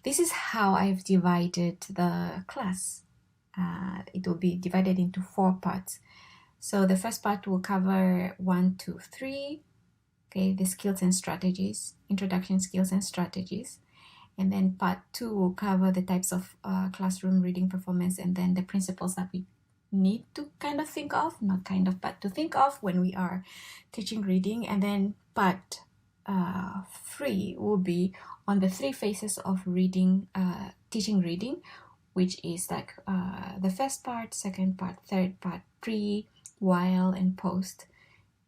this is how I've divided the class. It will be divided into 4 parts. So the first part will cover 1, 2, 3, okay, the skills and strategies, introduction skills and strategies. And then part 2 will cover the types of classroom reading performance and then the principles that we need to kind of think of, not kind of, but to think of when we are teaching reading. And then part 3 will be on the 3 phases of reading, teaching reading, which is like the first part, second part, third part, pre, while, and post.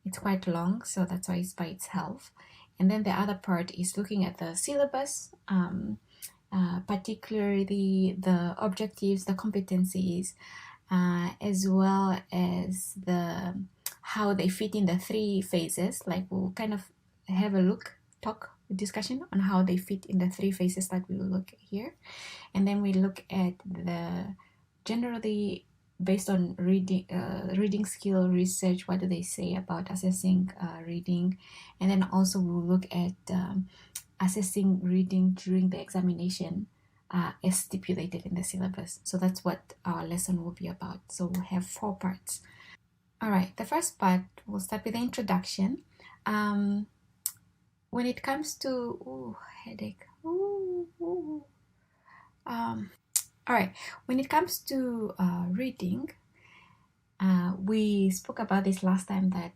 It's quite long, so that's why it's by itself. And then the other part is looking at the syllabus, particularly the objectives, the competencies, as well as the how they fit in the 3 phases. Like we'll kind of have a discussion on how they fit in the 3 phases that we will look at here. And then we look at the generally based on reading skill research, what do they say about assessing reading. And then also we'll look at assessing reading during the examination as stipulated in the syllabus. So that's what our lesson will be about. So we'll have 4 parts. All right, the first part, we'll start with the introduction. When it comes to headache. All right, when it comes to reading, we spoke about this last time that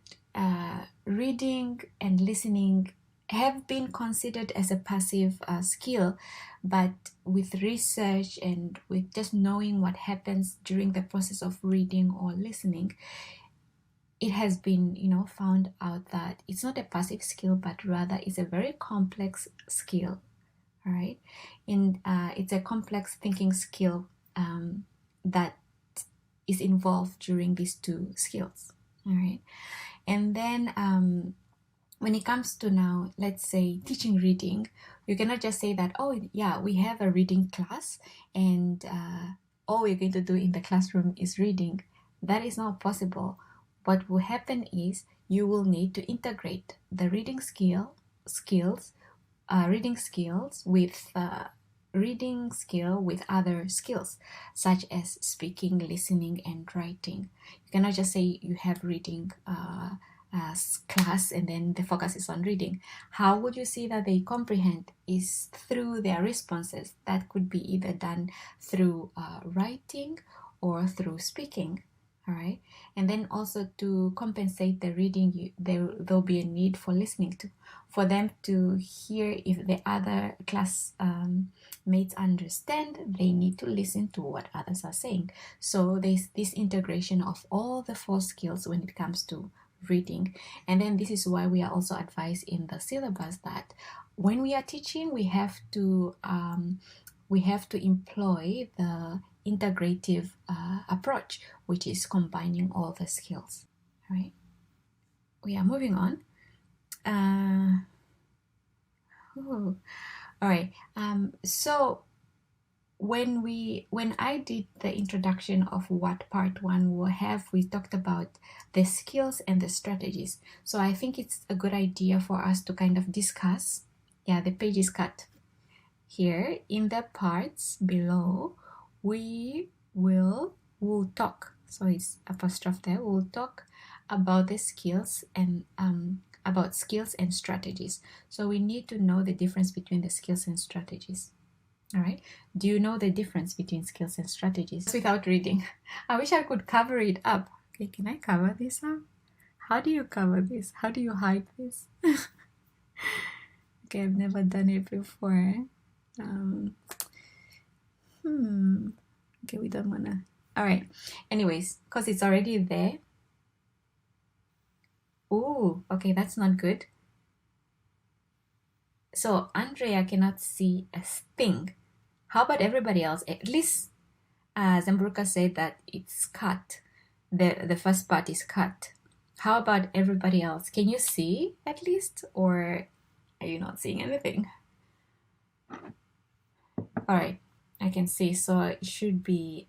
reading and listening have been considered as a passive skill, but with research and with just knowing what happens during the process of reading or listening, it has been, found out that it's not a passive skill, but rather it's a very complex skill. All right, and it's a complex thinking skill that is involved during these 2 skills. All right, and then when it comes to now, let's say teaching reading, you cannot just say that, oh yeah, we have a reading class and all we're going to do in the classroom is reading. That is not possible. What will happen is you will need to integrate the reading skills with reading skill with other skills such as speaking, listening, and writing. You cannot just say you have reading class and then the focus is on reading. How would you see that they comprehend is through their responses. That could be either done through writing or through speaking. All right, and then also to compensate the reading, there'll be a need for listening for them to hear. If the other class mates understand, they need to listen to what others are saying. So there's this integration of all the 4 skills when it comes to reading. And then this is why we are also advised in the syllabus that when we are teaching, we have to employ the integrative approach, which is combining all the skills. All right, we are moving on. All right, so when I did the introduction of what part 1 will have, we talked about the skills and the strategies. So I think it's a good idea for us to kind of discuss. Yeah, the page is cut here. In the parts below, we'll talk, so it's apostrophe there, we'll talk about the skills and about skills and strategies. So we need to know the difference between the skills and strategies. All right, do you know the difference between skills and strategies without reading? I wish I could cover it up. Okay, can I cover this up? How do you cover this? How do you hide this? Okay, I've never done it before. Okay, we don't wanna. All right, anyways, because it's already there. Oh, okay, that's not good. So Andrea cannot see a thing. How about everybody else? At least Zambruka said that it's cut. The first part is cut. How about everybody else? Can you see at least, or are you not seeing anything? All right, I can see, so it should be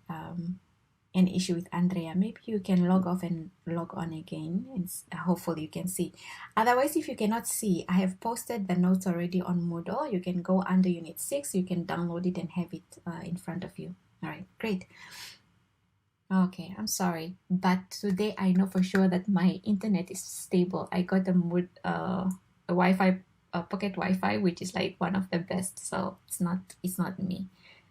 an issue with Andrea, maybe you can log off and log on again, and hopefully you can see. Otherwise, if you cannot see, I have posted the notes already on Moodle. You can go under Unit 6, you can download it and have it in front of you. All right, great. Okay, I'm sorry, but today I know for sure that my internet is stable. I got a Wi-Fi, pocket Wi-Fi, which is like one of the best. So it's not me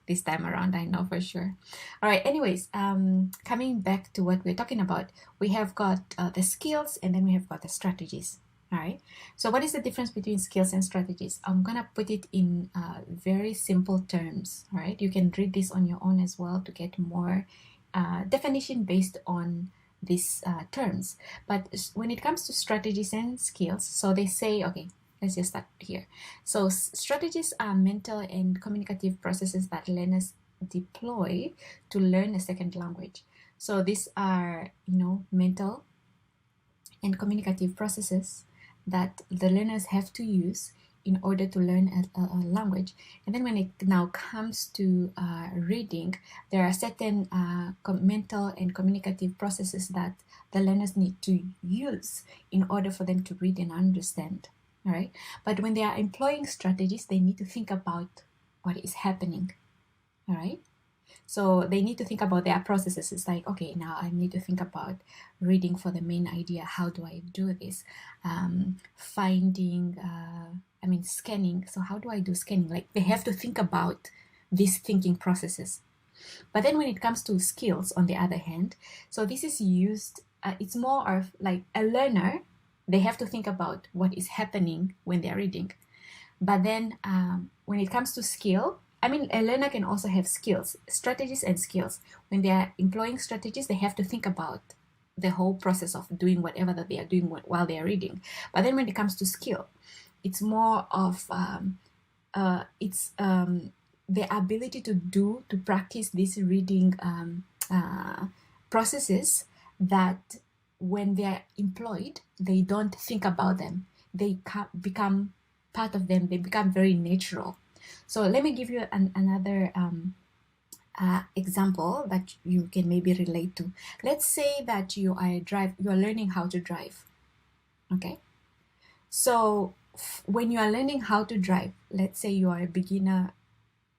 this time around. I know for sure. All right. Anyways, coming back to what we're talking about, we have got the skills, and then we have got the strategies. All right. So what is the difference between skills and strategies? I'm gonna put it in very simple terms. All right. You can read this on your own as well to get more definition based on these terms. But when it comes to strategies and skills, so they say, okay, let's just start here. So strategies are mental and communicative processes that learners deploy to learn a second language. So these are, mental and communicative processes that the learners have to use in order to learn a language. And then when it now comes to reading, there are certain mental and communicative processes that the learners need to use in order for them to read and understand. All right. But when they are employing strategies, they need to think about what is happening. All right. So they need to think about their processes. It's like, okay, now I need to think about reading for the main idea. How do I do this? Scanning. So how do I do scanning? Like they have to think about these thinking processes. But then when it comes to skills, on the other hand, so this is used, it's more of like a learner, they have to think about what is happening when they're reading. But then when it comes to skill, a learner can also have skills, strategies and skills. When they are employing strategies, they have to think about the whole process of doing whatever that they are doing while they are reading. But then when it comes to skill, it's more of the ability to practice these reading processes that when they are employed, they don't think about them. They become part of them. They become very natural. So let me give you another example that you can maybe relate to. Let's say that you are learning how to drive. Okay. So when you are learning how to drive, let's say you are a beginner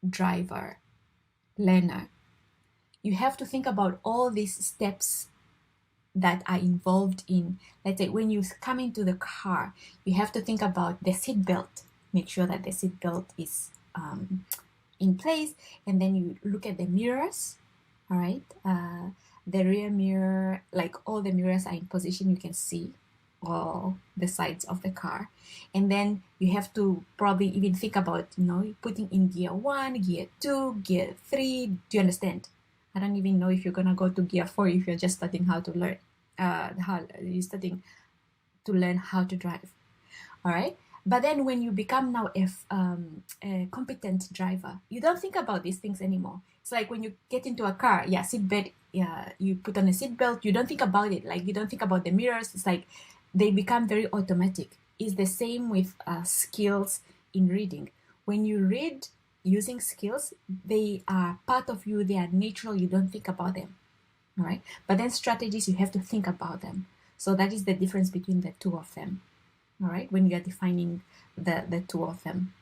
driver, learner, you have to think about all these steps that are involved in, let's say when you come into the car, you have to think about the seat belt. Make sure that the seat belt is in place, and then you look at the mirrors. All right, the rear mirror, like all the mirrors are in position, you can see all the sides of the car. And then you have to probably even think about putting in gear 1, gear 2, gear 3. Do you understand? I don't even know if you're gonna go to gear 4 if you're just starting how to learn you're starting to learn how to drive. All right. But then when you become now a competent driver, you don't think about these things anymore. It's like when you get into a car, seatbelt, you put on a seatbelt, you don't think about it. Like you don't think about the mirrors. It's like they become very automatic. It's the same with skills in reading. When you read using skills, they are part of you. They are natural. You don't think about them. All right. But then strategies, you have to think about them. So that is the difference between the two of them. All right, when you are defining the two of them.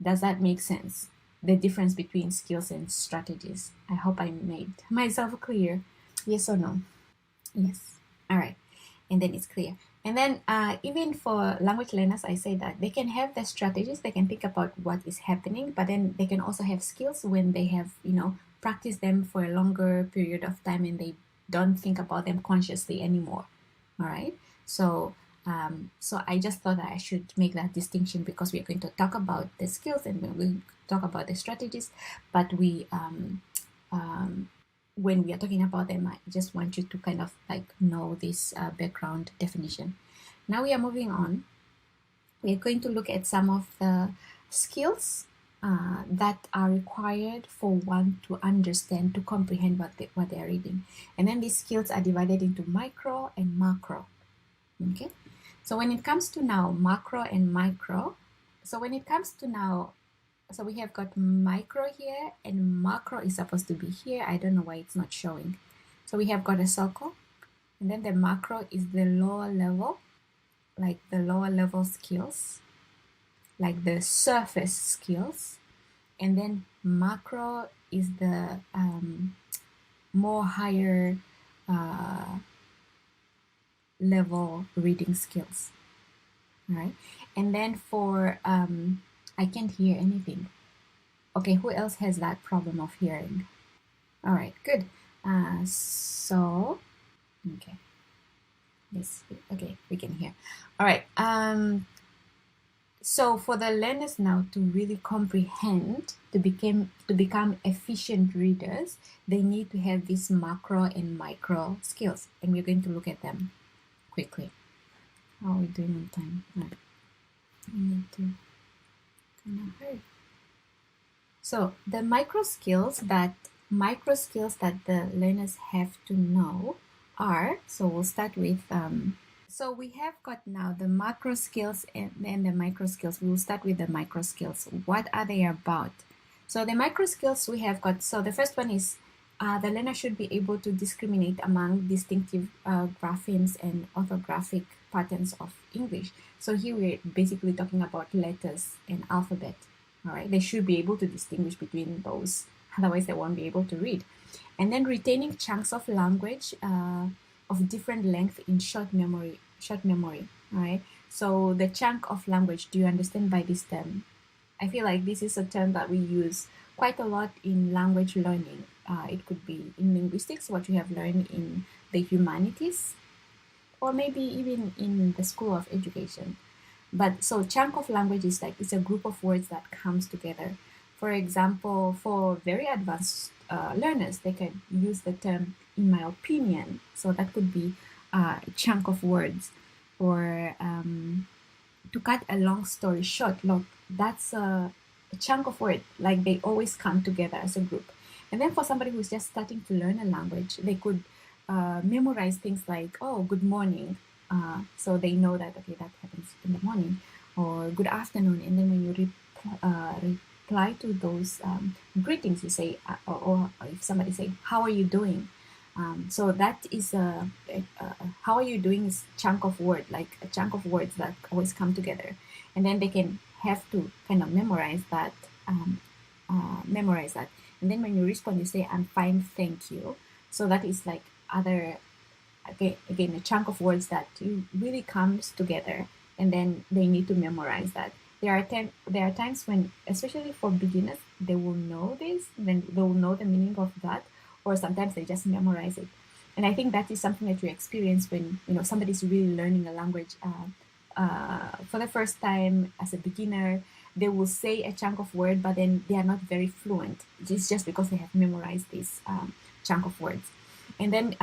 Does that make sense? The difference between skills and strategies. I hope I made myself clear. Yes or no? Yes. All right. And then it's clear. And then even for language learners, I say that they can have the strategies, they can think about what is happening, but then they can also have skills when they have, practiced them for a longer period of time and they don't think about them consciously anymore. All right. So I just thought that I should make that distinction because we're going to talk about the skills and we're going to talk about the strategies, but when we are talking about them, I just want you to kind of like know this background definition. Now we are moving on. We are going to look at some of the skills that are required for one to understand, to comprehend what they are reading. And then these skills are divided into micro and macro. Okay. So when it comes to now macro and micro, so we have got micro here and macro is supposed to be here. I don't know why it's not showing. So we have got a circle, and then the macro is the lower level, like the lower level skills, like the surface skills. And then macro is the more higher level reading skills, right? And then for I can't hear anything. Okay, who else has that problem of hearing? All right, good. So okay, yes, okay, we can hear. All right. So for the learners now to really comprehend, to become efficient readers, they need to have these macro and micro skills, and we're going to look at them quickly. How are we doing on time? Right. We need to kind of hurry. So the micro skills that the learners have to know are, so we'll start with so we have got now the macro skills and then the micro skills. We'll start with the micro skills. What are they about? So the micro skills we have got, so the first one is the learner should be able to discriminate among distinctive graphemes and orthographic patterns of English. So here we're basically talking about letters and alphabet. All right, they should be able to distinguish between those, otherwise they won't be able to read. And then retaining chunks of language of different length in short memory, right? So the chunk of language, do you understand by this term? I feel like this is a term that we use quite a lot in language learning. It could be in linguistics, what you have learned in the humanities, or maybe even in the school of education. But so chunk of language is like it's a group of words that comes together. For example, for very advanced learners, they can use the term "in my opinion." So that could be a chunk of words. Or to cut a long story short, look, that's a chunk of words. Like they always come together as a group. And then for somebody who's just starting to learn a language, they could memorize things like, "Oh, good morning." So they know that, okay, that happens in the morning, or "good afternoon." And then when you reply to those greetings, you say, or if somebody say, "How are you doing?" So that is "how are you doing" is chunk of word, like a chunk of words that always come together. And then they can have to kind of memorize that. And then when you respond, you say, "I'm fine, thank you." So that is like other, again, a chunk of words that really comes together, and then they need to memorize that. There are times when, especially for beginners, they will know this, then they will know the meaning of that, or sometimes they just memorize it. And I think that is something that you experience when somebody's really learning a language for the first time as a beginner. They will say a chunk of word, but then they are not very fluent. It's just because they have memorized this chunk of words. And then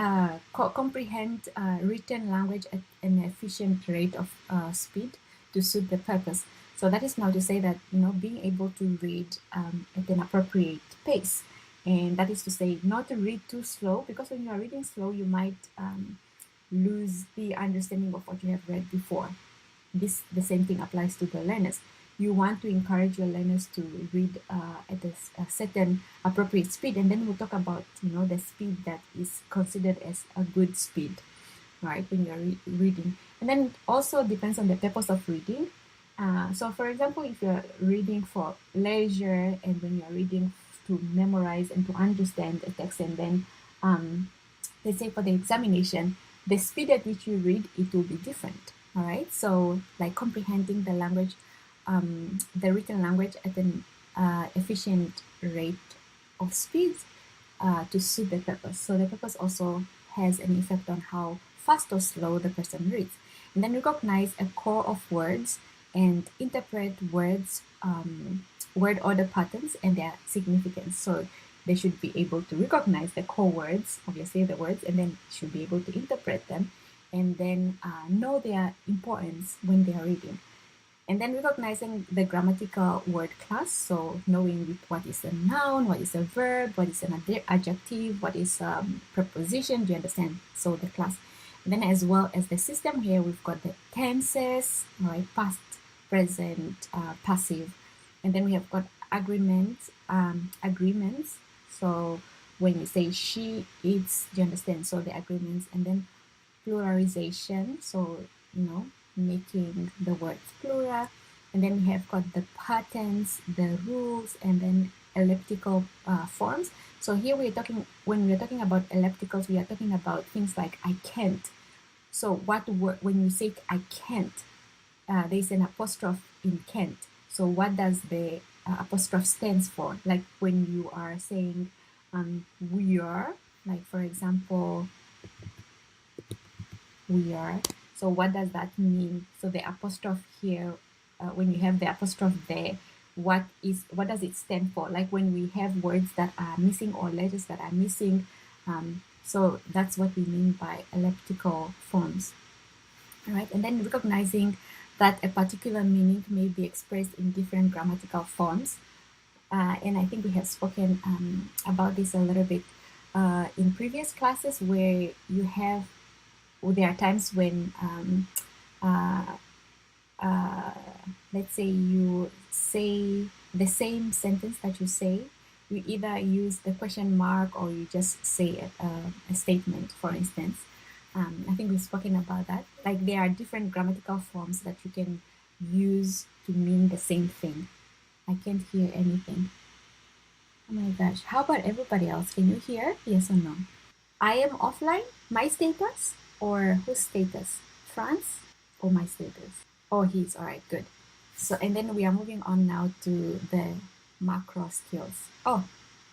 comprehend written language at an efficient rate of speed to suit the purpose. So that is now to say that being able to read at an appropriate pace, and that is to say not to read too slow, because when you are reading slow, you might lose the understanding of what you have read before. The same thing applies to the learners. You want to encourage your learners to read at a certain appropriate speed, and then we'll talk about the speed that is considered as a good speed, right, when you're reading. And then it also depends on the purpose of reading. So for example, if you're reading for leisure, and when you're reading to memorize and to understand the text, and then let's say for the examination, the speed at which you read, it will be different. All right, so like comprehending the language, the written language at an efficient rate of speed to suit the purpose. So the purpose also has an effect on how fast or slow the person reads. And then recognize a core of words and interpret words, word order patterns and their significance. So they should be able to recognize the core words, obviously the words, and then should be able to interpret them, and then know their importance when they are reading. And then recognizing the grammatical word class, so knowing what is a noun, what is a verb, what is an adjective, what is a preposition, do you understand? So the class. And then as well as the system here, we've got the tenses, right? Past, present, passive. And then we have got agreements. So when you say she eats, do you understand? So the agreements, and then pluralization, so making the words plural, and then we have got the patterns, the rules, and then elliptical forms. So here we're talking, when we're talking about ellipticals, we are talking about things like I can't. So what word, when you say I can't, there's an apostrophe in can't. So what does the apostrophe stands for? Like when you are saying we are, like for example, we are. So what does that mean? So the apostrophe here, when you have the apostrophe there, what does it stand for? Like when we have words that are missing or letters that are missing. So that's what we mean by elliptical forms. All right, and then recognizing that a particular meaning may be expressed in different grammatical forms. And I think we have spoken about this a little bit in previous classes, where you have, there are times when let's say you say the same sentence that you say, you either use the question mark or you just say a statement, for instance. I think we've spoken about that. Like there are different grammatical forms that you can use to mean the same thing. I can't hear anything. Oh my gosh. How about everybody else? Can you hear? Yes or no? I am offline? My status? Or whose status? France or my status? Oh, he's all right. Good. So, and then we are moving on now to the macro skills. Oh,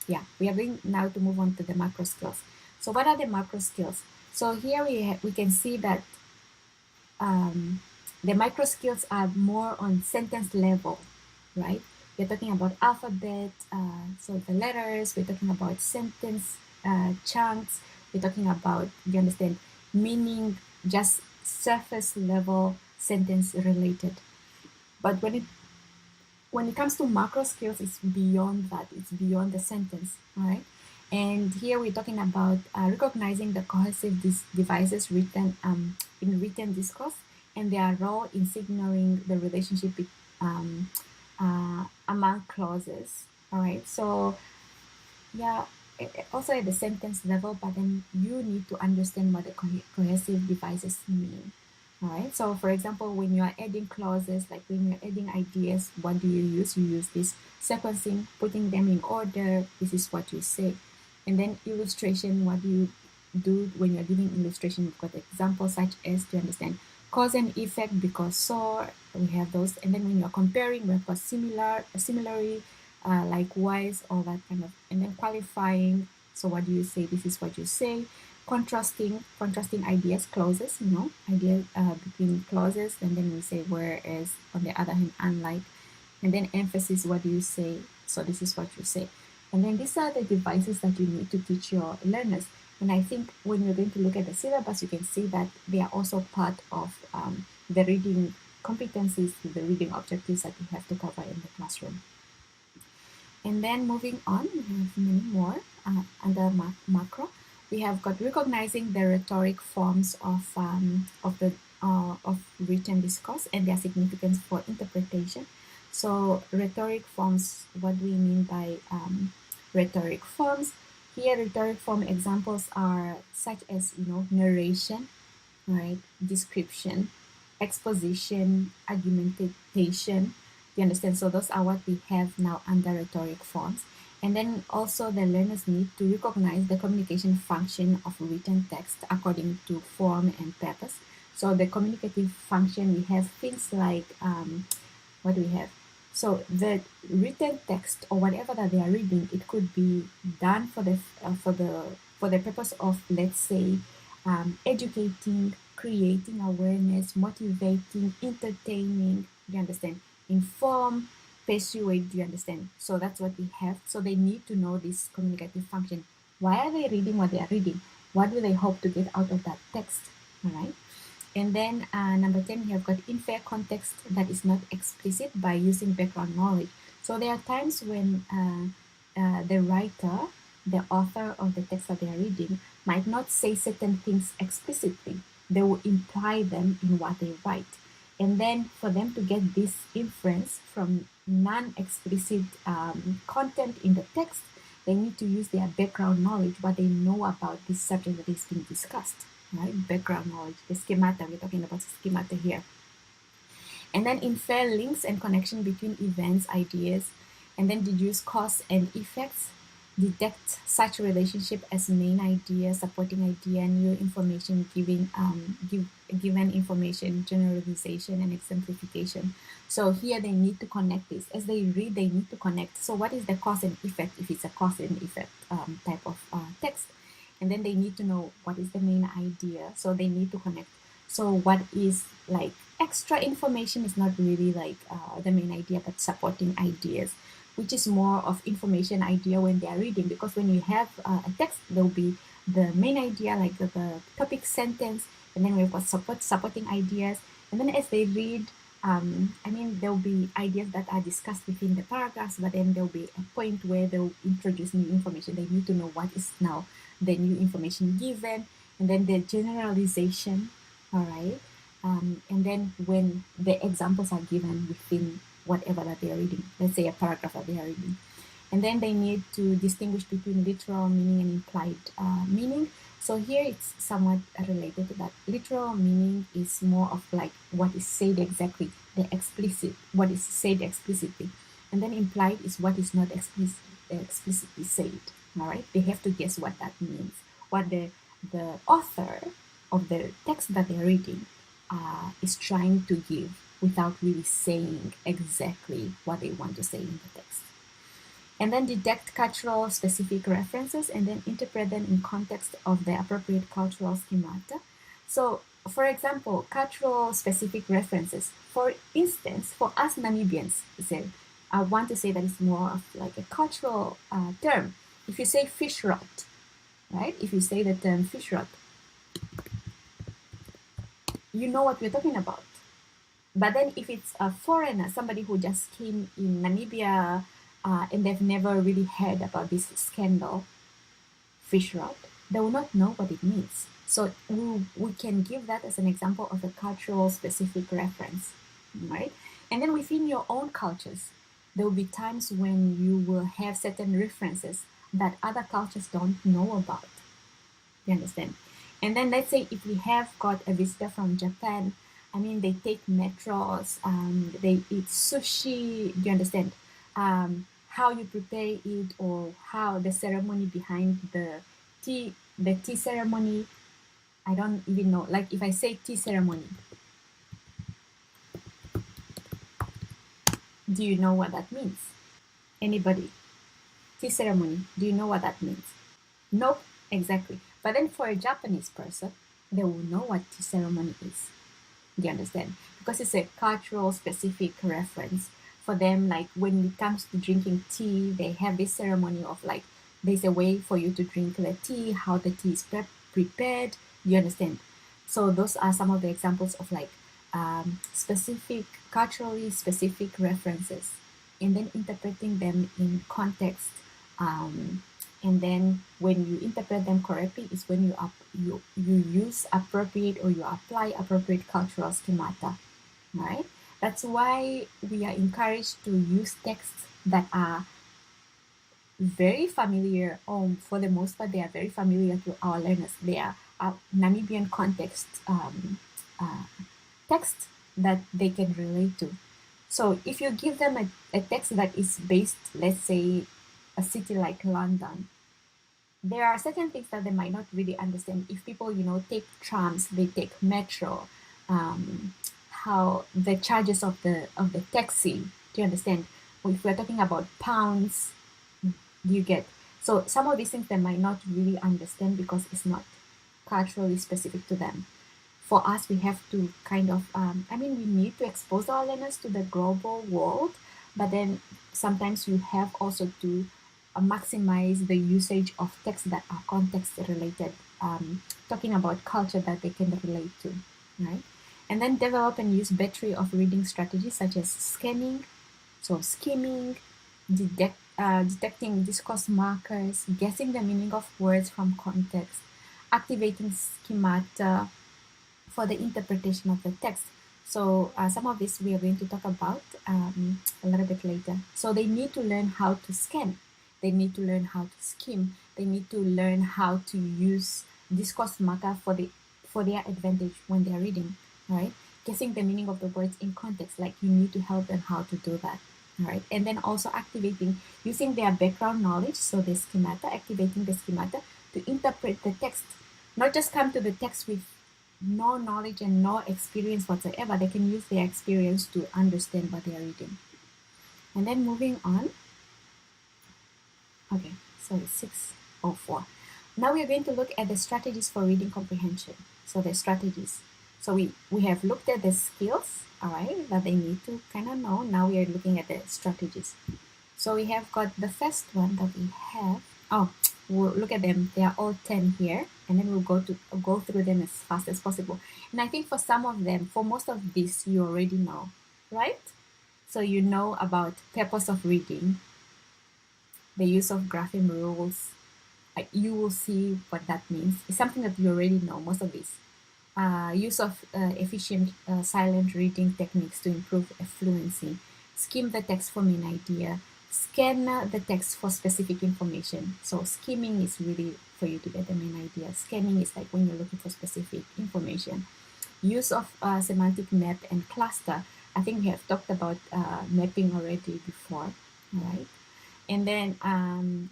yeah, we are going now to move on to the macro skills. So what are the macro skills? So here we can see that the micro skills are more on sentence level, right? We're talking about alphabet, so the letters, we're talking about sentence chunks, we're talking about, you understand, meaning, just surface level sentence related. But when it comes to macro skills, it's beyond that. It's beyond the sentence, all right? And here we're talking about recognizing the cohesive devices written in written discourse and their role in signaling the relationship among clauses, all right? So yeah, also at the sentence level, but then you need to understand what the cohesive devices mean. All right, so for example, when you are adding clauses, like when you're adding ideas, what do you use? You use this sequencing, putting them in order. This is what you say. And then illustration, what do you do when you're giving illustration? You've got examples such as, to understand, cause and effect, because so, we have those. And then when you're comparing, we've got similarly, likewise, all that kind of. And then qualifying, so what do you say? This is what you say. Contrasting ideas, clauses, ideas between clauses, and then we say whereas, on the other hand, unlike. And then emphasis, what do you say? So this is what you say. And then these are the devices that you need to teach your learners. And I think when you're going to look at the syllabus, you can see that they are also part of the reading competencies, the reading objectives that you have to cover in the classroom. And then moving on, we have many more under macro. We have got recognizing the rhetoric forms of written discourse and their significance for interpretation. So rhetoric forms, what do we mean by rhetoric forms? Here, rhetoric form examples are such as, narration, right? Description, exposition, argumentation. You understand? So those are what we have now under rhetoric forms. And then also the learners need to recognize the communication function of written text according to form and purpose. So the communicative function, we have things like, what do we have? So the written text or whatever that they are reading, it could be done for the purpose of, let's say, educating, creating awareness, motivating, entertaining. You understand? Inform, persuade. Do you understand? So that's what we have. So they need to know this communicative function. Why are they reading what they are reading? What do they hope to get out of that text? All right. And then number 10, we have got infer context that is not explicit by using background knowledge. So there are times when the writer, the author of the text that they are reading, might not say certain things explicitly. They will imply them in what they write. And then for them to get this inference from non-explicit content in the text, they need to use their background knowledge, what they know about this subject that is being discussed, right? Background knowledge, the schemata, we're talking about schemata here. And then infer links and connection between events, ideas, and then deduce cause and effects, detect such relationship as main idea, supporting idea, new information, given information, generalization, and exemplification. So here they need to connect this. As they read, they need to connect. So what is the cause and effect if it's a cause and effect type of text? And then they need to know what is the main idea. So they need to connect. So what is like extra information is not really like the main idea, but supporting ideas, which is more of information idea when they are reading. Because when you have a text, there will be the main idea, like the topic sentence, and then we've got supporting ideas. And then as they read, there will be ideas that are discussed within the paragraphs, but then there will be a point where they'll introduce new information. They need to know what is now the new information given, and then the generalization, all right? And then when the examples are given within whatever that they are reading, let's say a paragraph that they are reading. And then they need to distinguish between literal meaning and implied meaning. So here it's somewhat related to that. Literal meaning is more of like what is said exactly, the explicit, what is said explicitly. And then implied is what is not explicitly said. All right, they have to guess what that means, what the author of the text that they're reading is trying to give without really saying exactly what they want to say in the text. And then detect cultural specific references and then interpret them in context of the appropriate cultural schemata. So, for example, cultural specific references. For instance, for us Namibians, I want to say that it's more of like a cultural term. If you say fish rot, right? If you say the term fish rot, you know what we're talking about. But then if it's a foreigner, somebody who just came in Namibia and they've never really heard about this scandal, fish rot, they will not know what it means. So we can give that as an example of a cultural specific reference, right? And then within your own cultures, there will be times when you will have certain references that other cultures don't know about. You understand? And then let's say if we have got a visitor from Japan, they take metros, they eat sushi. Do you understand? How you prepare it, or how the ceremony behind the tea ceremony. I don't even know. Like if I say tea ceremony, do you know what that means? Anybody? Tea ceremony. Do you know what that means? Nope, exactly. But then for a Japanese person, they will know what tea ceremony is. Do you understand? Because it's a cultural specific reference for them. Like when it comes to drinking tea, they have this ceremony of like, there's a way for you to drink the tea, how the tea is prepared. You understand? So those are some of the examples of like specific, culturally specific references, and then interpreting them in context. And then when you interpret them correctly is when you use appropriate, or you apply appropriate cultural schemata, right? That's why we are encouraged to use texts that are very familiar, for the most part, they are very familiar to our learners. They are Namibian context text that they can relate to. So if you give them a text that is based, let's say, a city like London, there are certain things that they might not really understand. If people, take trams, they take metro, how the charges of the taxi, do you understand? Or if we're talking about pounds, you get. So some of these things they might not really understand because it's not culturally specific to them. For us, we have to kind of, we need to expose our learners to the global world, but then sometimes you have also to maximize the usage of texts that are context related, talking about culture that they can relate to, right? And then develop and use battery of reading strategies such as scanning, so skimming, detecting discourse markers, guessing the meaning of words from context, activating schemata for the interpretation of the text. So some of this we are going to talk about a little bit later. So they need to learn how to scan. they need to learn how to skim, they need to learn how to use discourse marker for their advantage when they're reading, right? Guessing the meaning of the words in context, like you need to help them how to do that. All right, and then also activating using their background knowledge, so the schemata, activating the schemata to interpret the text, not just come to the text with no knowledge and no experience whatsoever. They can use their experience to understand what they are reading. And then moving on. Okay, so it's 6:04. Now we are going to look at the strategies for reading comprehension. So the strategies. So we have looked at the skills, all right, that they need to kind of know. Now we are looking at the strategies. So we have got the first one that we have. Oh, we'll look at them. They are all 10 here, and then we'll go through them as fast as possible. And I think for some of them, for most of this, you already know, right? So you know about purpose of reading, the use of grapheme rules. You will see what that means. It's something that you already know, most of this. Use of efficient silent reading techniques to improve fluency. Skim the text for main idea. Scan the text for specific information. So skimming is really for you to get the main idea. Scanning is like when you're looking for specific information. Use of semantic map and cluster. I think we have talked about mapping already before, right? And then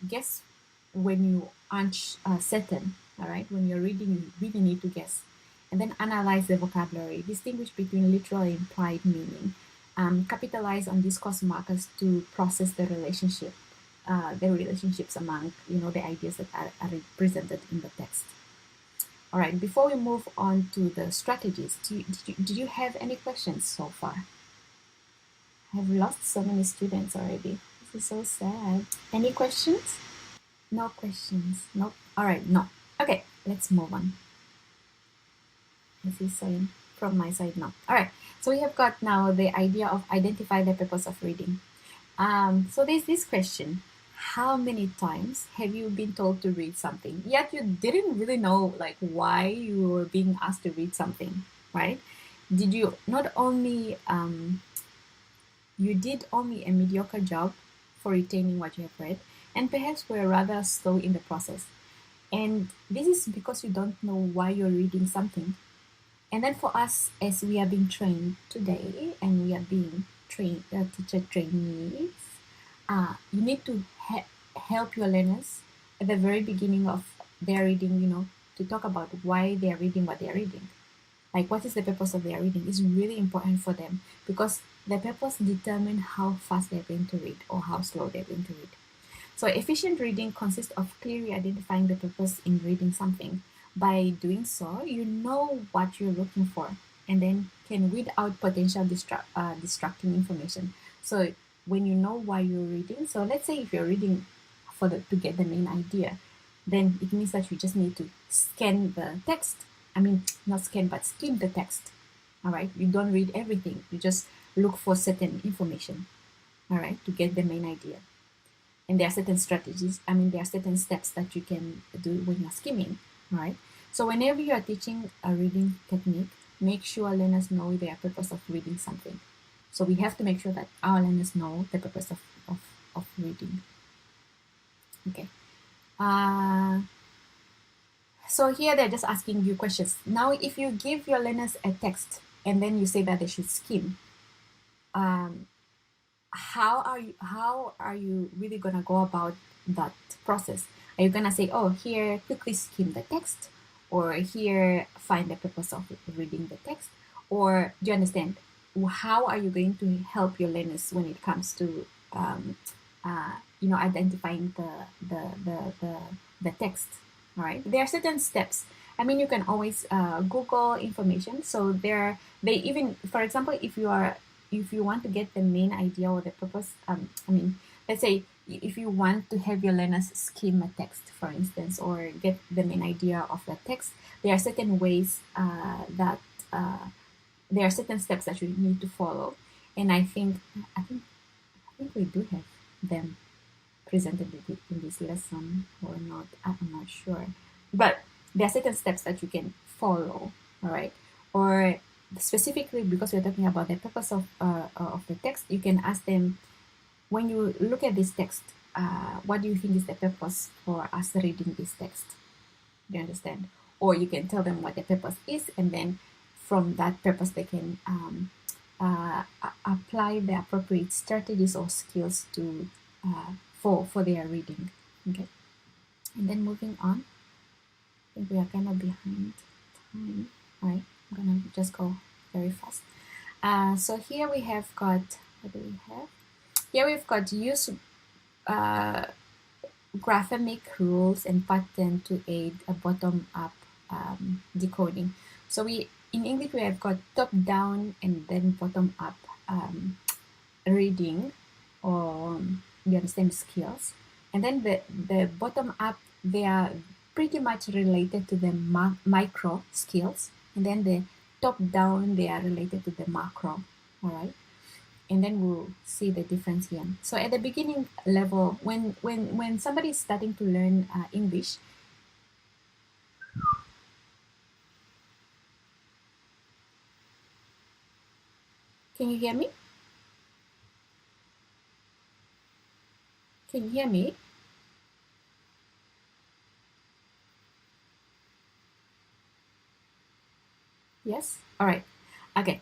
guess when you aren't certain, all right? When you're reading, you really need to guess. And then analyze the vocabulary, distinguish between literal and implied meaning, capitalize on discourse markers to process the relationships among, the ideas that are represented in the text. All right, before we move on to the strategies, did you have any questions so far? I've lost so many students already. This is so sad. Any questions? No questions. Nope. All right, no. Okay, let's move on. This is saying from my side no. All right, so we have got now the idea of identify the purpose of reading. So there's this question: how many times have you been told to read something, yet you didn't really know like why you were being asked to read something, right? Did you not only you did only a mediocre job for retaining what you have read, and perhaps were rather slow in the process. And this is because you don't know why you're reading something. And then for us, as we are being trained today, and we are being trained teacher trainees, you need to help your learners at the very beginning of their reading, to talk about why they are reading what they are reading. Like, what is the purpose of their reading is really important for them, because the purpose determines how fast they're going to read or how slow they're going to read. So efficient reading consists of clearly identifying the purpose in reading something. By doing so, you know what you're looking for, and then can weed out potential distracting information. So when you know why you're reading, so let's say if you're reading to get the main idea, then it means that you just need to scan the text. I mean, not scan, but skim the text. All right, you don't read everything. You just look for certain information. All right, to get the main idea. And there are certain strategies. I mean, there are certain steps that you can do when you're skimming. Right? So whenever you are teaching a reading technique, make sure learners know their purpose of reading something. So we have to make sure that our learners know the purpose of reading. Okay. So here they're just asking you questions. Now, if you give your learners a text and then you say that they should skim, how are you really gonna go about that process? Are you gonna say, oh, here, quickly skim the text, or here, find the purpose of reading the text? Or do you understand? How are you going to help your learners when it comes to, identifying the text? All right, there are certain steps. I mean, you can always Google information. So for example, if you want to get the main idea or the purpose, let's say if you want to have your learners skim a text, for instance, or get the main idea of the text, there are certain ways there are certain steps that you need to follow. And I think we do have them presented in this lesson or not. I'm not sure. But there are certain steps that you can follow, all right? Or specifically because we're talking about the purpose of the text, you can ask them, when you look at this text, what do you think is the purpose for us reading this text? Do you understand? Or you can tell them what the purpose is, and then from that purpose they can apply the appropriate strategies or skills to for their reading. Okay, and then moving on. I think we are kind of behind time. All right, I'm gonna just go very fast. So here we have got, what do we have? Here we've got use graphemic rules and pattern to aid a bottom-up decoding. So in English we have got top-down and then bottom-up reading, or you understand, skills. And then the bottom-up, they are pretty much related to the micro skills, and then the top-down, they are related to the macro. All right, and then we'll see the difference here. So at the beginning level, when somebody is starting to learn English, can you hear me? Can you hear me? Yes? All right. Okay.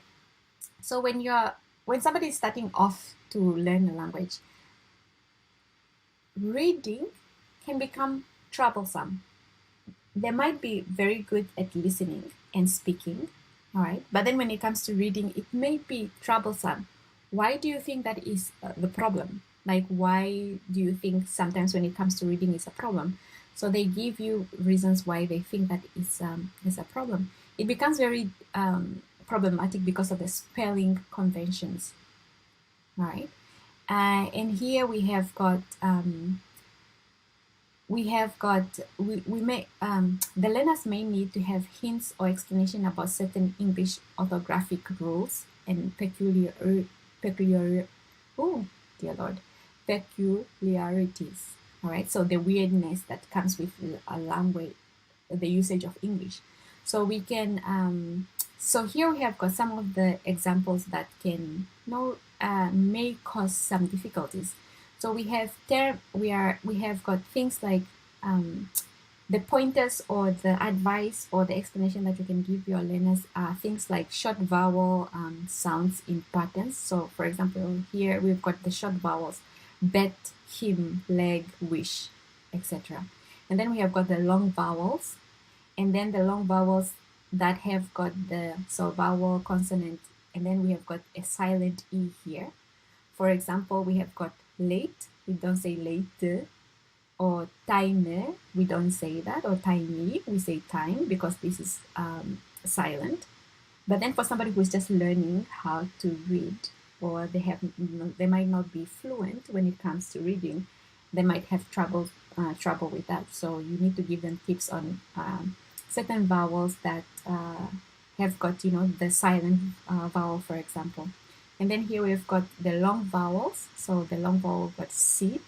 So when somebody is starting off to learn a language, reading can become troublesome. They might be very good at listening and speaking, all right? But then when it comes to reading, it may be troublesome. Why do you think that is the problem? Like, why do you think sometimes when it comes to reading is a problem? So they give you reasons why they think that is a problem. It becomes very problematic because of the spelling conventions, right? And here we have got the learners may need to have hints or explanation about certain English orthographic rules and peculiarities. All right, so the weirdness that comes with a language, the usage of English. So we can so here we have got some of the examples that can may cause some difficulties. So we have got things like the pointers or the advice or the explanation that you can give your learners are things like short vowel sounds in patterns. So for example, here we've got the short vowels: bet, him, leg, wish, etc. And then we have got the long vowels, and then the long vowels that have got the vowel, consonant, and then we have got a silent E here. For example, we have got late, we don't say late, or time, we don't say that, or tiny, we say time because this is silent. But then for somebody who's just learning how to read, or they might not be fluent when it comes to reading, they might have trouble with that. So you need to give them tips on certain vowels that have got the silent vowel, for example. And then here we've got the long vowels. So the long vowel got sit,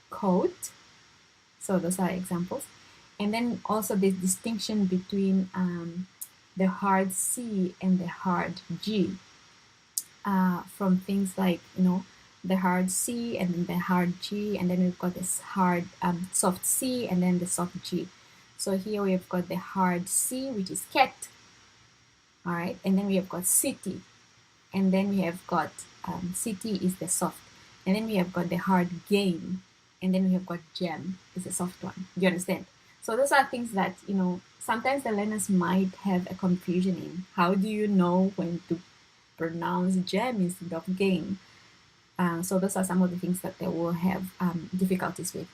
coat. So those are examples. And then also this distinction between the hard C and the hard G, from things like the hard C and then the hard G, and then we've got this hard soft C and then the soft G. So here we've got the hard C, which is cat, all right, and then we have got city, and then we have got city is the soft, and then we have got the hard game, and then we have got gem is the soft one. Do you understand? So those are things that sometimes the learners might have a confusion in. How do you know when to pronounce gem instead of game? So those are some of the things that they will have difficulties with.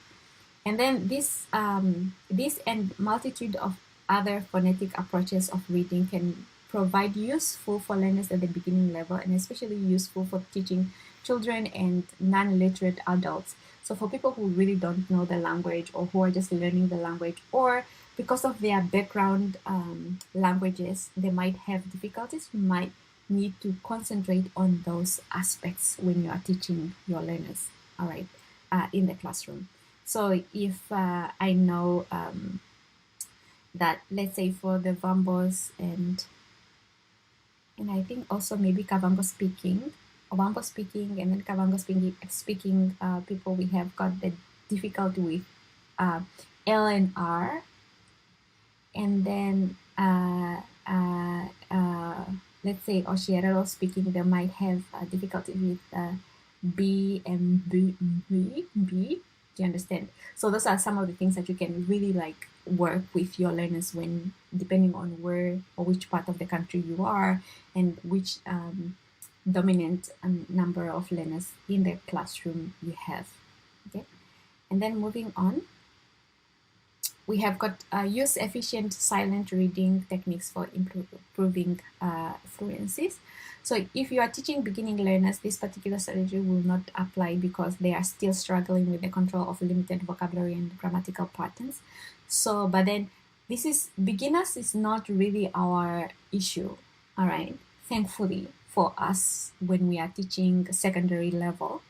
And then this and multitude of other phonetic approaches of reading can provide useful for learners at the beginning level, and especially useful for teaching children and non-literate adults. So for people who really don't know the language, or who are just learning the language, or because of their background languages, they might have difficulties. You might need to concentrate on those aspects when you are teaching your learners, all right, in the classroom. So if I know that, let's say for the Vambos and I think also maybe Kavambo speaking, Ovambo speaking and then Kavango speaking people, we have got the difficulty with L and R, and then let's say Oshiero speaking, they might have difficulty with B and B. Do you understand? So those are some of the things that you can really like work with your learners when, depending on where or which part of the country you are and which dominant number of learners in the classroom you have. Okay, and then moving on, we have got use efficient silent reading techniques for improving fluencies. So if you are teaching beginning learners, this particular strategy will not apply because they are still struggling with the control of limited vocabulary and grammatical patterns. So, but then beginners is not really our issue, all right? Thankfully for us, when we are teaching secondary level,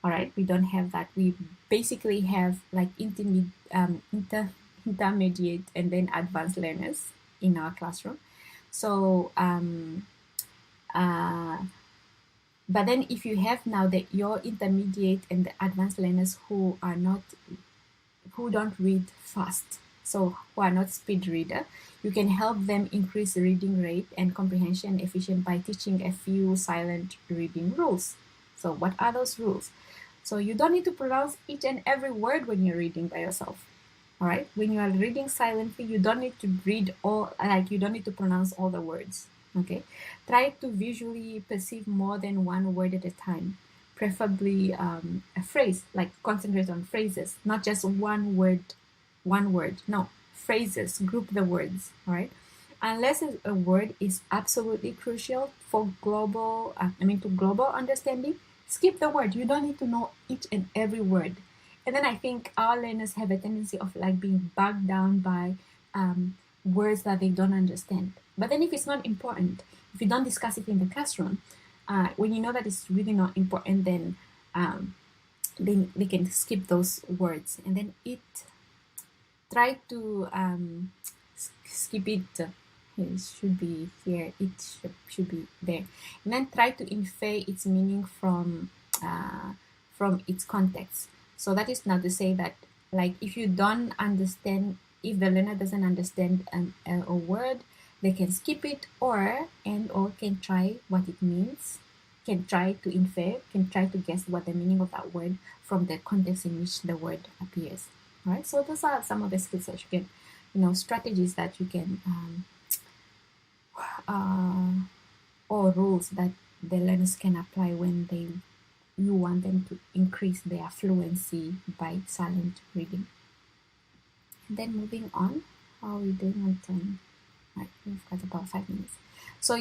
all right, we don't have that. We basically have like intermediate and then advanced learners in our classroom. So but then if you have now your intermediate and the advanced learners who don't read fast, so who are not speed reader, you can help them increase reading rate and comprehension efficient by teaching a few silent reading rules. So what are those rules? So you don't need to pronounce each and every word when you're reading by yourself. All right, when you are reading silently, you don't need to you don't need to pronounce all the words. Okay, try to visually perceive more than one word at a time, preferably a phrase. Like concentrate on phrases, not just one word. No, phrases. Group the words. All right, unless a word is absolutely crucial for to global understanding, skip the word. You don't need to know each and every word. And then I think our learners have a tendency of like being bogged down by words that they don't understand. But then if it's not important, if you don't discuss it in the classroom, when you know that it's really not important, then they can skip those words. And then try to skip it. It should be here. It should be there. And then try to infer its meaning from its context. So that is not to say that, like, if you don't understand, if the learner doesn't understand a word, they can skip it or can try what it means, can try to infer, can try to guess what the meaning of that word from the context in which the word appears. All right. So those are some of the skills that you can, strategies that you can, or rules that the learners can apply when you want them to increase their fluency by silent reading. And then moving on, how are we doing on time? Right, we've got about 5 minutes. So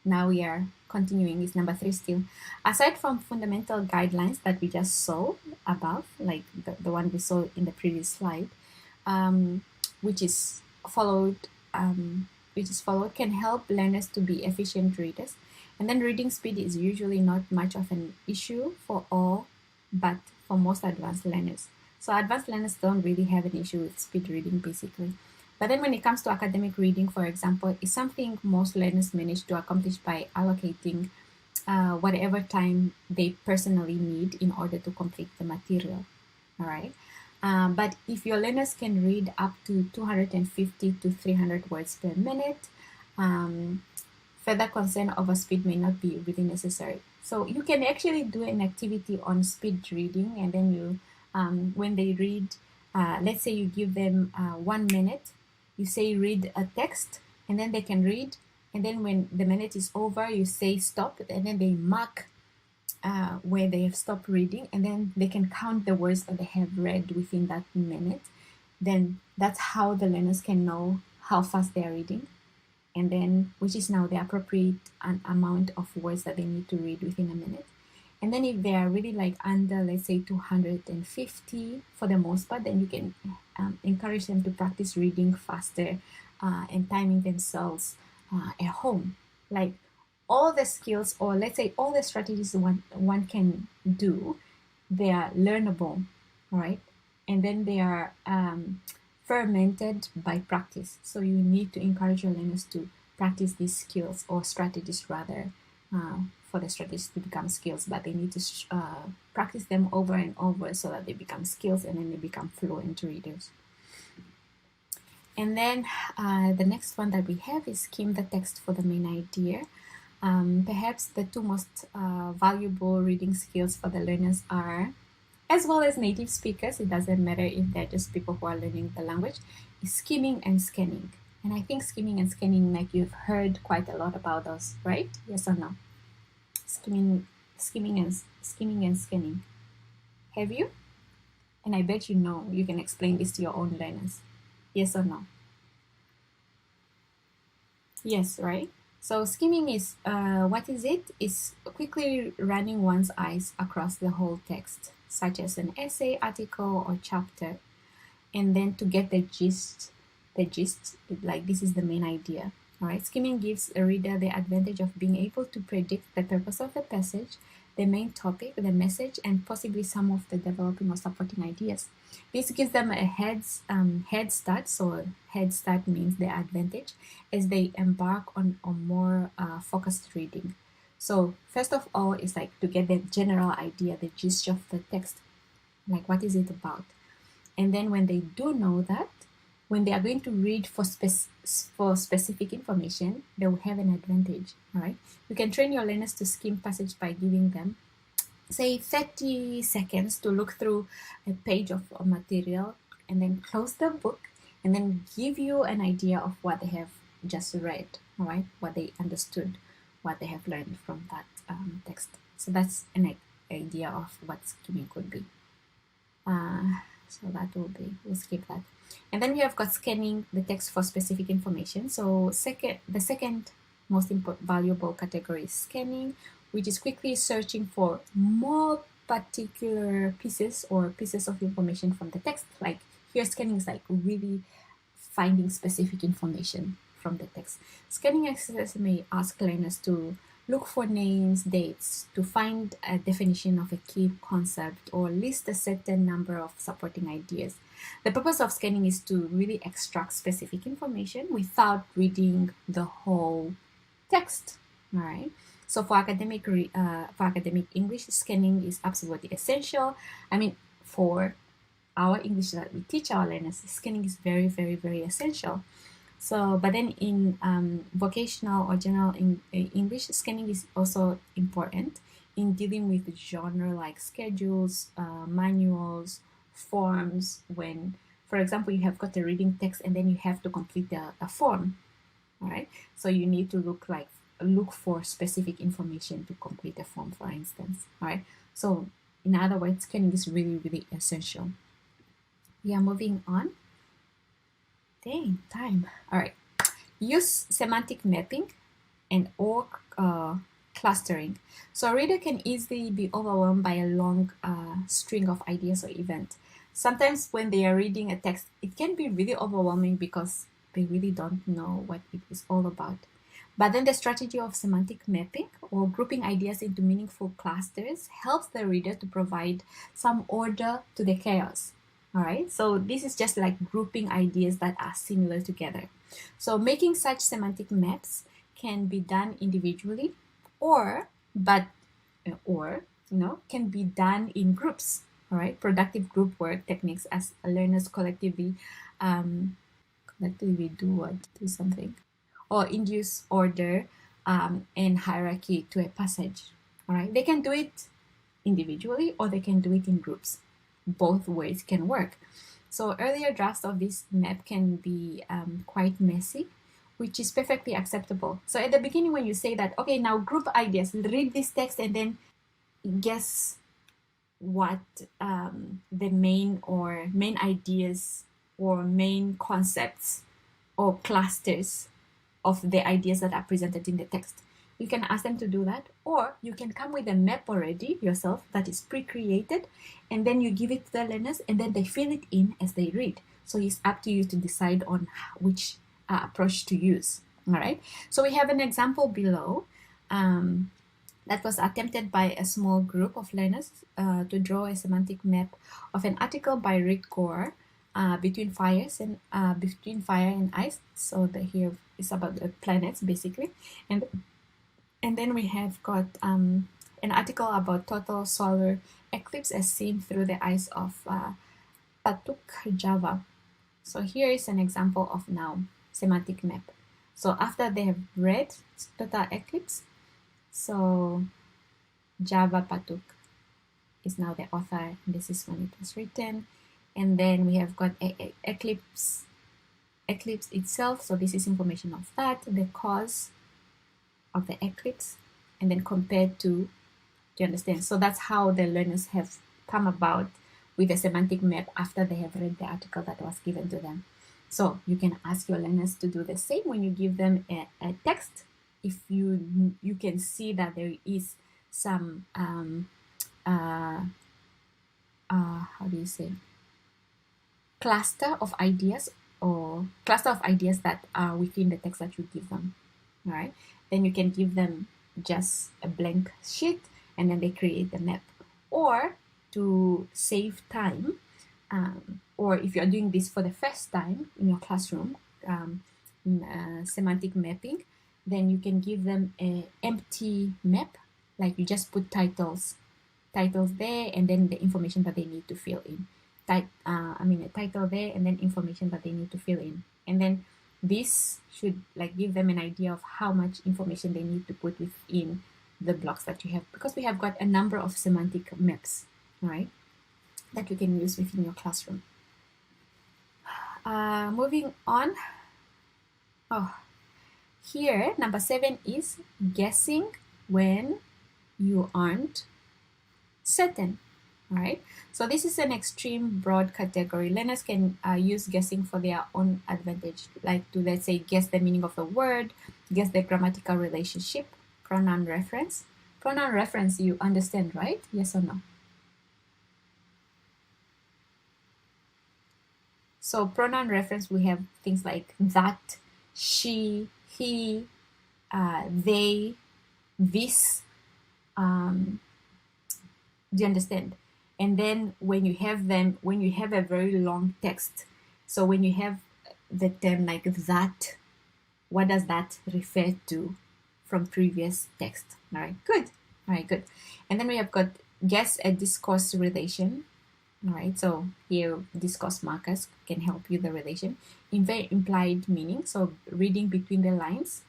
now we are continuing. It's number 3 still. Aside from fundamental guidelines that we just saw above, like the one we saw in the previous slide, which is followed, can help learners to be efficient readers. And then reading speed is usually not much of an issue for all, but for most advanced learners. So advanced learners don't really have an issue with speed reading, basically. But then when it comes to academic reading, for example, it's something most learners manage to accomplish by allocating whatever time they personally need in order to complete the material. All right. But if your learners can read up to 250 to 300 words per minute, further concern over speed may not be really necessary. So you can actually do an activity on speed reading, and then you, when they read, let's say you give them 1 minute, you say read a text, and then they can read, and then when the minute is over, you say stop, and then they mark where they have stopped reading, and then they can count the words that they have read within that minute. Then that's how the learners can know how fast they are reading, and then which is now the appropriate amount of words that they need to read within a minute. And then if they are really like under, let's say 250 for the most part, then you can encourage them to practice reading faster and timing themselves at home. Like all the skills, or let's say all the strategies one can do, they are learnable, right? And then they are fermented by practice. So you need to encourage your learners to practice these skills, or strategies rather, for the strategies to become skills, but they need to practice them over and over so that they become skills and then they become fluent readers. And then the next one that we have is skim the text for the main idea. Perhaps the two most valuable reading skills for the learners are, as well as native speakers, it doesn't matter if they're just people who are learning the language, is skimming and scanning. And I think skimming and scanning, like you've heard quite a lot about those, right? Yes or no? Skimming and scanning. Have you? And I bet you know. You can explain this to your own learners. Yes or no? Yes, right? So skimming is, what is it? It's quickly running one's eyes across the whole text, such as an essay, article, or chapter, and then to get the gist, like this is the main idea. All right, skimming gives a reader the advantage of being able to predict the purpose of the passage, the main topic, the message, and possibly some of the developing or supporting ideas. This gives them a head start. So head start means their advantage as they embark on more focused reading. So first of all, it's like to get the general idea, the gist of the text, like what is it about. And then when they do know that, when they are going to read for specific information, they will have an advantage. All right. You can train your learners to skim passage by giving them, say, 30 seconds to look through a page of material and then close the book and then give you an idea of what they have just read, all right, what they understood, what they have learned from that text. So that's an idea of what skimming could be. So that will be, we'll skip that. And then we have got scanning the text for specific information. So the second most valuable category is scanning, which is quickly searching for more particular pieces or pieces of information from the text. Like here, scanning is like really finding specific information from the text. Scanning exercises may ask learners to look for names, dates, to find a definition of a key concept or list a certain number of supporting ideas. The purpose of scanning is to really extract specific information without reading the whole text. All right. So for academic English, scanning is absolutely essential. I mean, for our English that we teach our learners, scanning is very, very, very essential. So, but then in vocational or general English, scanning is also important in dealing with genre like schedules, manuals, forms. When, for example, you have got a reading text and then you have to complete a form, all right? So you need to look for specific information to complete a form, for instance, all right? So in other words, scanning is really, really essential. We are moving on. Dang, time. All right. Use semantic mapping and or clustering. So a reader can easily be overwhelmed by a long string of ideas or events. Sometimes when they are reading a text, it can be really overwhelming because they really don't know what it is all about. But then the strategy of semantic mapping or grouping ideas into meaningful clusters helps the reader to provide some order to the chaos. All right, so this is just like grouping ideas that are similar together. So making such semantic maps can be done individually or can be done in groups. All right, productive group work techniques as learners collectively do something or induce order and hierarchy to a passage. All right, they can do it individually or they can do it in groups. Both ways can work. So earlier drafts of this map can be quite messy, which is perfectly acceptable. So at the beginning, when you say that, okay, now group ideas, read this text and then guess what the main ideas or main concepts or clusters of the ideas that are presented in the text. You can ask them to do that, or you can come with a map already yourself that is pre-created, and then you give it to the learners, and then they fill it in as they read. So it's up to you to decide on which approach to use. All right. So we have an example below that was attempted by a small group of learners to draw a semantic map of an article by Rick Gore, between fire and ice. So here is about the planets basically, And then we have got an article about total solar eclipse as seen through the eyes of Patuk Java. So here is an example of now semantic map. So after they have read total eclipse, so Java Patuk is now the author. This is when it was written. And then we have got eclipse itself. So this is information of that, the cause of the eclipse, and then compared to you understand? So that's how the learners have come about with a semantic map after they have read the article that was given to them. So you can ask your learners to do the same when you give them a text. If you can see that there is some how do you say, cluster of ideas that are within the text that you give them. All right, then you can give them just a blank sheet and then they create the map. Or to save time, or if you're doing this for the first time in your classroom, semantic mapping, then you can give them an empty map, like you just put titles there and then the information that they need to fill in. A title there and then information that they need to fill in. And then this should like give them an idea of how much information they need to put within the blocks that you have, because we have got a number of semantic maps, right, that you can use within your classroom. Moving on. Here, number 7 is guessing when you aren't certain. All right, so this is an extreme broad category. Learners can use guessing for their own advantage, like to, let's say, guess the meaning of a word, guess the grammatical relationship, pronoun reference. Pronoun reference, you understand, right? Yes or no? So pronoun reference, we have things like that, she, he, they, this. Do you understand? And then when you have a very long text, so when you have the term like that, what does that refer to from previous text? All right, good. And then we have got guess a discourse relation. All right, so here discourse markers can help you the relation. Infer implied meaning, so reading between the lines.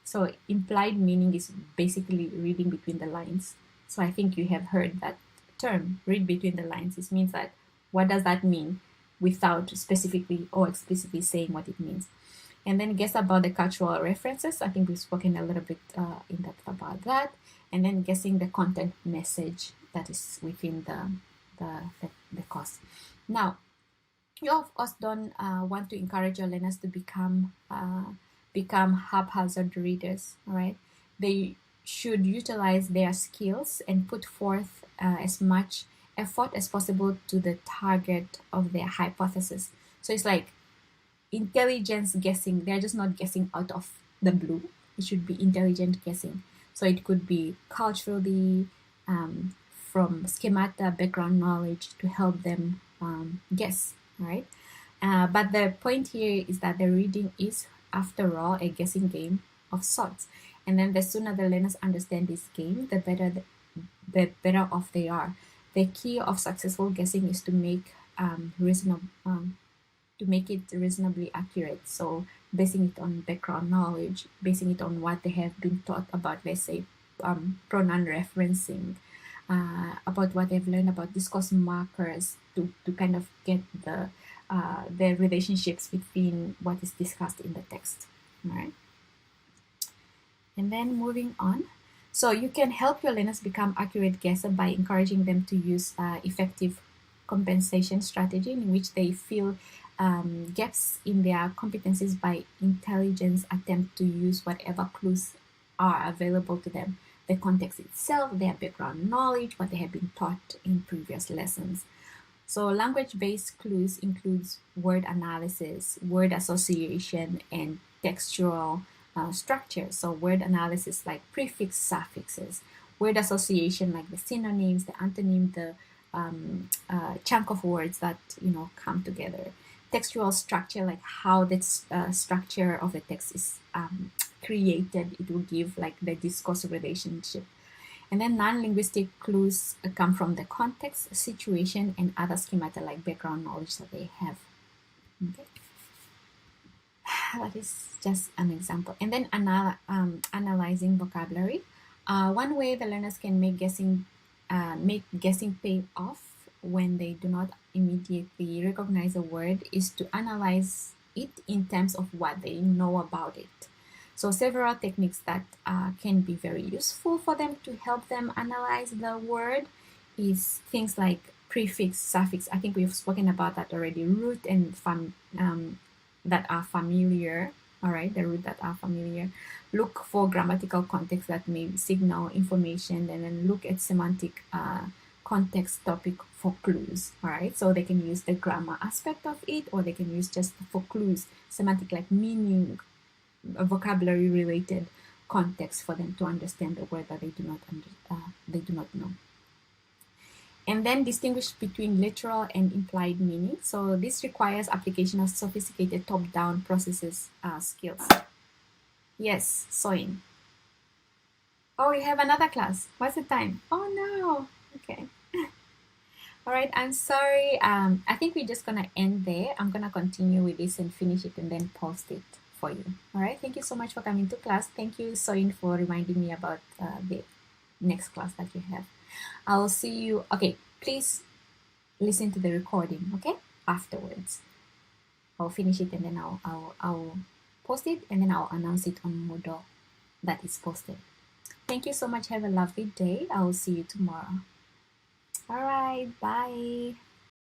So implied meaning is basically reading between the lines. So I think you have heard that term, read between the lines. It means that, what does that mean, without specifically or explicitly saying what it means. And then guess about the cultural references. I think we've spoken a little bit in depth about that. And then guessing the content message that is within the course. Now, you of course don't want to encourage your learners to become haphazard readers. All right, they should utilize their skills and put forth as much effort as possible to the target of their hypothesis. So it's like intelligence guessing. They're just not guessing out of the blue. It should be intelligent guessing. So it could be culturally, from schemata, background knowledge to help them guess, right? But the point here is that the reading is, after all, a guessing game of sorts. And then the sooner the learners understand this game, the better off they are. The key of successful guessing is to make it reasonably accurate. So basing it on background knowledge, basing it on what they have been taught about, let's say, pronoun referencing, about what they've learned about discourse markers, to kind of get the relationships between what is discussed in the text. All right. And then moving on. So you can help your learners become accurate guessers by encouraging them to use effective compensation strategy in which they fill gaps in their competencies by intelligence attempt to use whatever clues are available to them. The context itself, their background knowledge, what they have been taught in previous lessons. So language-based clues includes word analysis, word association, and textual structure. So word analysis like prefix, suffixes. Word association like the synonyms, the antonym, the chunk of words that come together. Textual structure like how the structure of the text is created, it will give like the discourse relationship. And then non-linguistic clues come from the context, situation, and other schemata like background knowledge that they have. Okay. That is just an example. And then analyzing vocabulary. One way the learners can make guessing pay off when they do not immediately recognize a word is to analyze it in terms of what they know about it. So several techniques that can be very useful for them to help them analyze the word is things like prefix, suffix. I think we've spoken about that already. Root and that are familiar. All right, the root that are familiar. Look for grammatical context that may signal information, and then look at semantic context topic for clues. All right, so they can use the grammar aspect of it, or they can use just for clues, semantic like meaning, vocabulary related context for them to understand the word that they do not know. And then distinguish between literal and implied meaning. So this requires application of sophisticated top-down processes skills. Yes, Soin. Oh, you have another class. What's the time? Oh no. Okay. All right, I'm sorry. I think we're just gonna end there. I'm gonna continue with this and finish it and then post it for you. All right, thank you so much for coming to class. Thank you, Soin, for reminding me about the next class that you have. I'll see you. Okay, please listen to the recording, okay, afterwards. I'll finish it and then I'll post it, and then I'll announce it on Moodle that it's posted. Thank you so much. Have a lovely day. I will see you tomorrow. All right, bye.